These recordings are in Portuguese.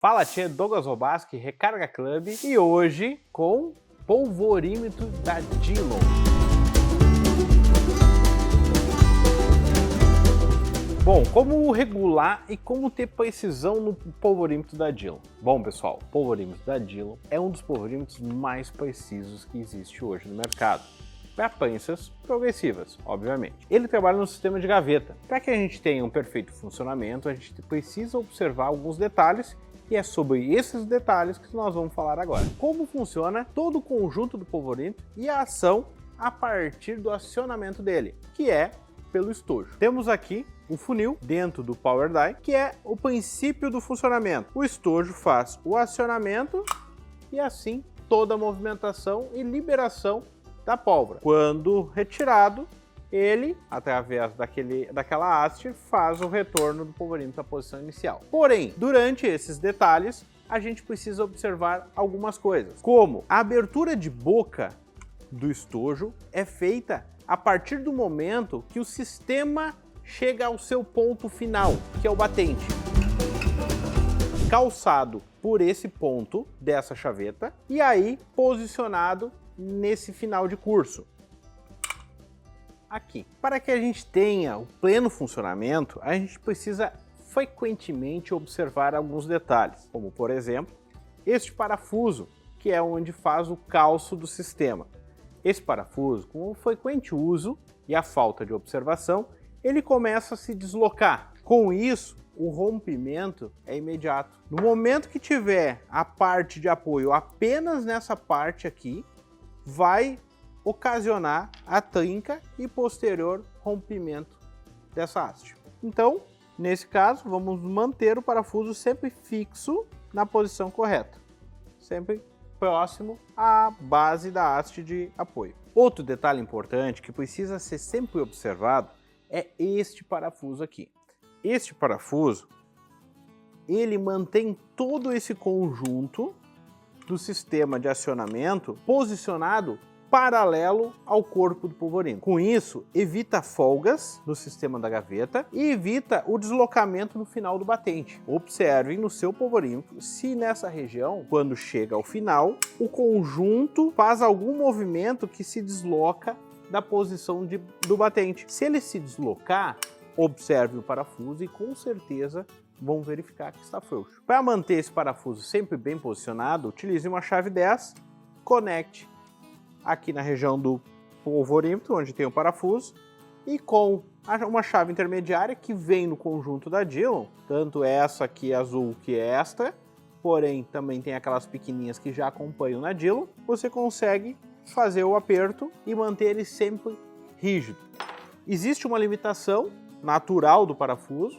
Fala tia, Douglas Robaski, Recarga Club, e hoje com polvorímetro da Dillon. Bom, como regular e como ter precisão no polvorímetro da Dillon? Bom pessoal, o polvorímetro da Dillon é um dos polvorímetros mais precisos que existe hoje no mercado. Para prensas progressivas, obviamente. Ele trabalha no sistema de gaveta. Para que a gente tenha um perfeito funcionamento, a gente precisa observar alguns detalhes e é sobre esses detalhes que nós vamos falar agora. Como funciona todo o conjunto do polvorímetro e a ação a partir do acionamento dele, que é pelo estojo. Temos aqui o funil dentro do Power Die, que é o princípio do funcionamento. O estojo faz o acionamento e assim toda a movimentação e liberação da pólvora. Quando retirado, ele, através daquela haste, faz o retorno do polvorímetro à posição inicial. Porém, durante esses detalhes, a gente precisa observar algumas coisas, como a abertura de boca do estojo é feita a partir do momento que o sistema chega ao seu ponto final, que é o batente. Calçado por esse ponto dessa chaveta e aí posicionado nesse final de curso. Aqui. Para que a gente tenha o pleno funcionamento, a gente precisa frequentemente observar alguns detalhes, como por exemplo, este parafuso, que é onde faz o calço do sistema. Esse parafuso, com o frequente uso e a falta de observação, ele começa a se deslocar. Com isso, o rompimento é imediato. No momento que tiver a parte de apoio apenas nessa parte aqui, vai ocasionar a trinca e posterior rompimento dessa haste. Então, nesse caso, vamos manter o parafuso sempre fixo na posição correta, sempre próximo à base da haste de apoio. Outro detalhe importante que precisa ser sempre observado é este parafuso aqui. Este parafuso, ele mantém todo esse conjunto do sistema de acionamento posicionado paralelo ao corpo do polvorímetro. Com isso, evita folgas no sistema da gaveta e evita o deslocamento no final do batente. Observem no seu polvorímetro se nessa região, quando chega ao final, o conjunto faz algum movimento que se desloca da posição do batente. Se ele se deslocar, observe o parafuso e com certeza vão verificar que está frouxo. Para manter esse parafuso sempre bem posicionado, utilize uma chave 10, conecte aqui na região do polvorímetro, onde tem o parafuso, e com uma chave intermediária que vem no conjunto da Dillon, tanto essa aqui azul que esta, porém também tem aquelas pequenininhas que já acompanham na Dillon, você consegue fazer o aperto e manter ele sempre rígido. Existe uma limitação natural do parafuso,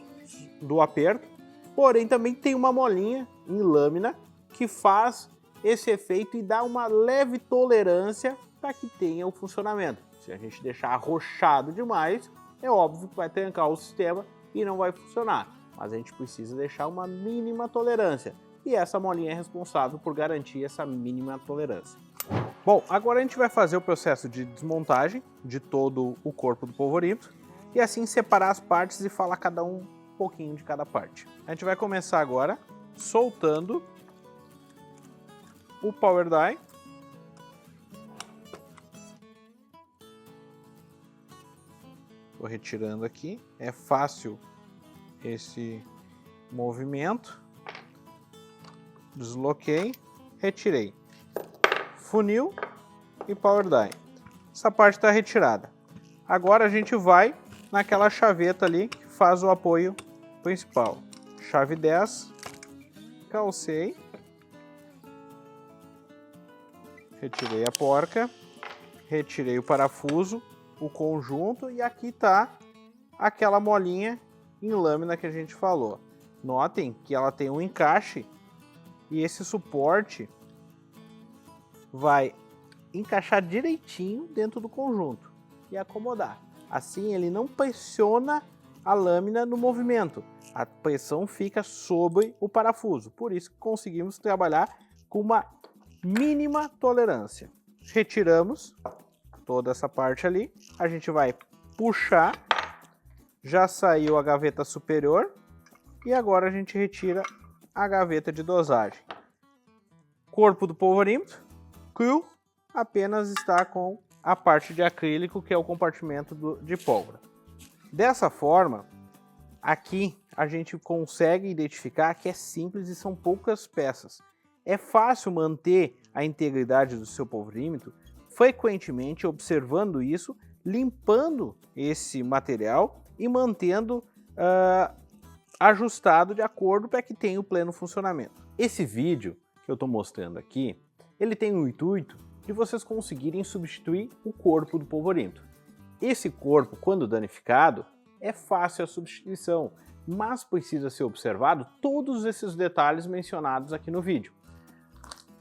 do aperto, porém também tem uma molinha em lâmina que faz esse efeito e dá uma leve tolerância para que tenha o funcionamento. Se a gente deixar arrochado demais, é óbvio que vai trancar o sistema e não vai funcionar, mas a gente precisa deixar uma mínima tolerância e essa molinha é responsável por garantir essa mínima tolerância. Bom, agora a gente vai fazer o processo de desmontagem de todo o corpo do polvorímetro e assim separar as partes e falar cada um pouquinho de cada parte. A gente vai começar agora soltando o Power Die. Estou retirando aqui. É fácil esse movimento. Desloquei, retirei. Funil e Power Die. Essa parte está retirada. Agora a gente vai naquela chaveta ali que faz o apoio principal. Chave 10, calcei. Retirei a porca, retirei o parafuso, o conjunto e aqui está aquela molinha em lâmina que a gente falou. Notem que ela tem um encaixe e esse suporte vai encaixar direitinho dentro do conjunto e acomodar. Assim ele não pressiona a lâmina no movimento, a pressão fica sobre o parafuso, por isso que conseguimos trabalhar com uma mínima tolerância. Retiramos toda essa parte ali, a gente vai puxar, já saiu a gaveta superior e agora a gente retira a gaveta de dosagem. Corpo do polvorímetro, cru, apenas está com a parte de acrílico, que é o compartimento de pólvora. Dessa forma, aqui a gente consegue identificar que é simples e são poucas peças. É fácil manter a integridade do seu polvorímetro, frequentemente observando isso, limpando esse material e mantendo ajustado de acordo para que tenha o pleno funcionamento. Esse vídeo que eu estou mostrando aqui, ele tem o intuito de vocês conseguirem substituir o corpo do polvorímetro. Esse corpo, quando danificado, é fácil a substituição, mas precisa ser observado todos esses detalhes mencionados aqui no vídeo.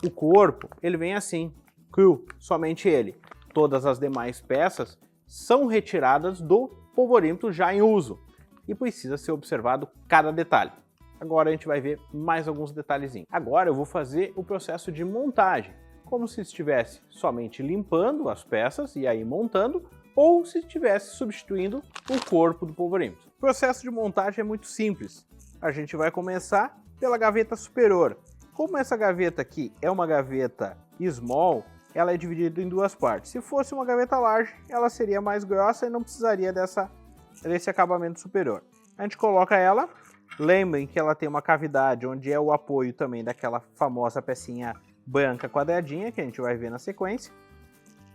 O corpo, ele vem assim, cru, somente ele. Todas as demais peças são retiradas do polvorímetro já em uso e precisa ser observado cada detalhe. Agora a gente vai ver mais alguns detalhezinhos. Agora eu vou fazer o processo de montagem, como se estivesse somente limpando as peças e aí montando, ou se estivesse substituindo o corpo do polvorímetro. O processo de montagem é muito simples. A gente vai começar pela gaveta superior. Como essa gaveta aqui é uma gaveta small, ela é dividida em duas partes. Se fosse uma gaveta large, ela seria mais grossa e não precisaria desse acabamento superior. A gente coloca ela, lembrem que ela tem uma cavidade onde é o apoio também daquela famosa pecinha branca quadradinha, que a gente vai ver na sequência.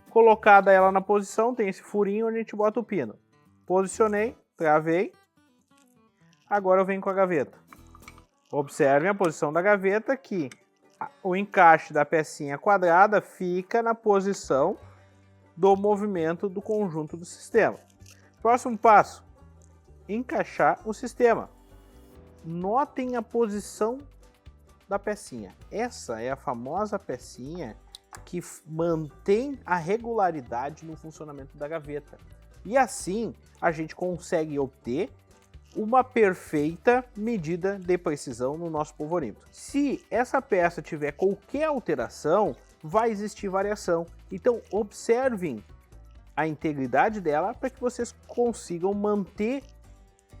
Colocada ela na posição, tem esse furinho onde a gente bota o pino. Posicionei, travei. Agora eu venho com a gaveta. Observem a posição da gaveta, que o encaixe da pecinha quadrada fica na posição do movimento do conjunto do sistema. Próximo passo, encaixar o sistema. Notem a posição da pecinha. Essa é a famosa pecinha que mantém a regularidade no funcionamento da gaveta. E assim a gente consegue obter uma perfeita medida de precisão no nosso polvorímetro. Se essa peça tiver qualquer alteração, vai existir variação. Então observem a integridade dela para que vocês consigam manter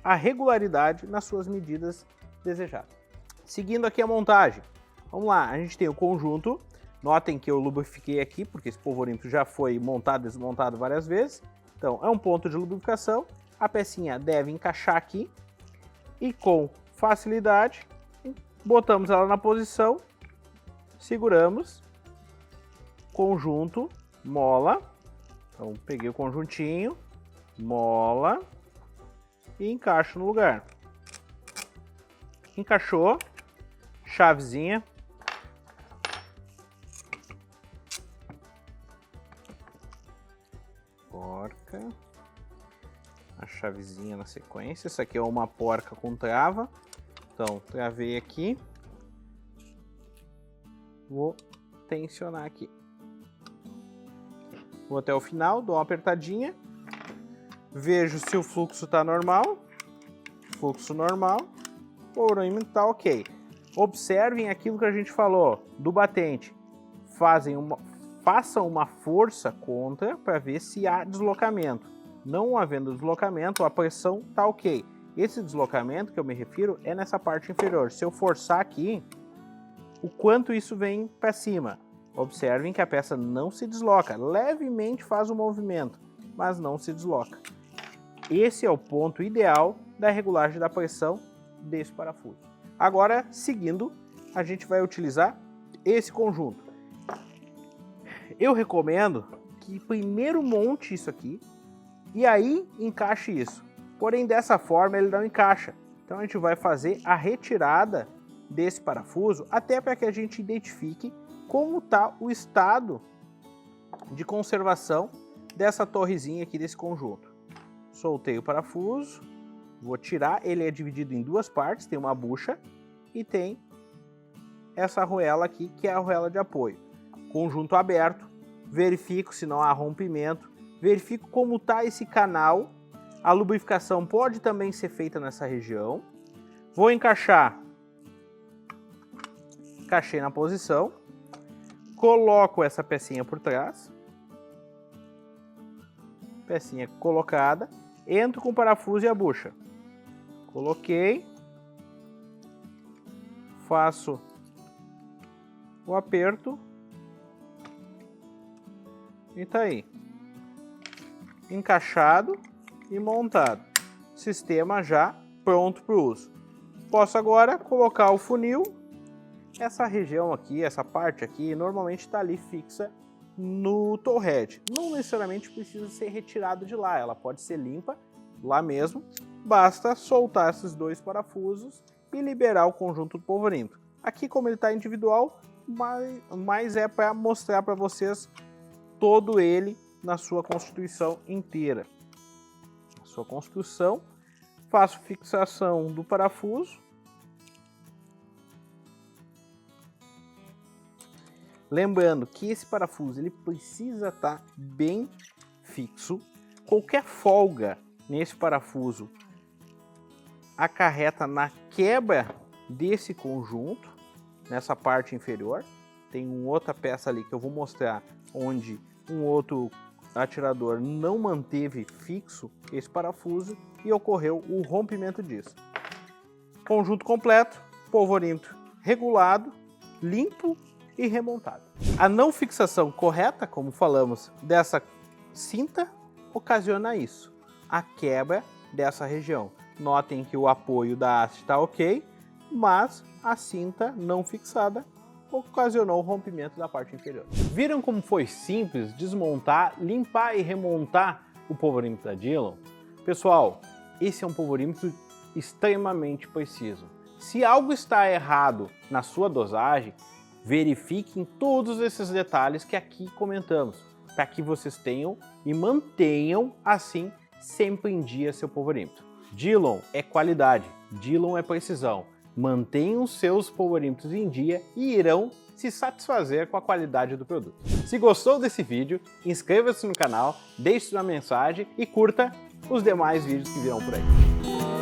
a regularidade nas suas medidas desejadas. Seguindo aqui a montagem. Vamos lá, a gente tem o conjunto. Notem que eu lubrifiquei aqui, porque esse polvorímetro já foi montado e desmontado várias vezes. Então é um ponto de lubrificação. A pecinha deve encaixar aqui e com facilidade botamos ela na posição, seguramos, conjunto, mola. Então peguei o conjuntinho, mola e encaixo no lugar. Encaixou, chavezinha. Porca. A chavezinha na sequência. Essa aqui é uma porca com trava. Então, travei aqui. Vou tensionar aqui. Vou até o final, dou uma apertadinha. Vejo se o fluxo está normal. Fluxo normal. O polvorímetro está ok. Observem aquilo que a gente falou do batente. Façam uma força contra para ver se há deslocamento. Não havendo deslocamento, a pressão está ok. Esse deslocamento que eu me refiro é nessa parte inferior. Se eu forçar aqui, o quanto isso vem para cima. Observem que a peça não se desloca. Levemente faz o movimento, mas não se desloca. Esse é o ponto ideal da regulagem da pressão desse parafuso. Agora, seguindo, a gente vai utilizar esse conjunto. Eu recomendo que primeiro monte isso aqui e aí encaixe isso. Porém, dessa forma ele não encaixa. Então a gente vai fazer a retirada desse parafuso até para que a gente identifique como está o estado de conservação dessa torrezinha aqui desse conjunto. Soltei o parafuso, vou tirar, ele é dividido em duas partes, tem uma bucha e tem essa arruela aqui que é a arruela de apoio. Conjunto aberto, verifico se não há rompimento, verifico como está esse canal. A lubrificação pode também ser feita nessa região. Vou encaixar. Encaixei na posição. Coloco essa pecinha por trás. Pecinha colocada. Entro com o parafuso e a bucha. Coloquei. faço o aperto e tá aí, encaixado e montado. Sistema já pronto para o uso. Posso agora colocar o funil. Essa região aqui, essa parte aqui, normalmente está ali fixa no tow head. Não necessariamente precisa ser retirado de lá, ela pode ser limpa lá mesmo. Basta soltar esses dois parafusos e liberar o conjunto do polvorímetro. Aqui, como ele está individual, mas é para mostrar para vocês todo ele na sua constituição inteira. A sua construção, faço fixação do parafuso. Lembrando que esse parafuso ele precisa estar bem fixo. Qualquer folga nesse parafuso acarreta na quebra desse conjunto, nessa parte inferior. Tem uma outra peça ali que eu vou mostrar onde um outro atirador não manteve fixo esse parafuso e ocorreu o rompimento disso. Conjunto completo, polvorímetro regulado, limpo e remontado. A não fixação correta, como falamos, dessa cinta ocasiona isso, a quebra dessa região. Notem que o apoio da haste está ok, mas a cinta não fixada ocasionou o rompimento da parte inferior. Viram como foi simples desmontar, limpar e remontar o polvorímetro da Dillon? Pessoal, esse é um polvorímetro extremamente preciso. Se algo está errado na sua dosagem, verifiquem todos esses detalhes que aqui comentamos, para que vocês tenham e mantenham assim sempre em dia seu polvorímetro. Dillon é qualidade, Dillon é precisão. Mantenham seus polvorímetros em dia e irão se satisfazer com a qualidade do produto. Se gostou desse vídeo, inscreva-se no canal, deixe sua mensagem e curta os demais vídeos que virão por aí.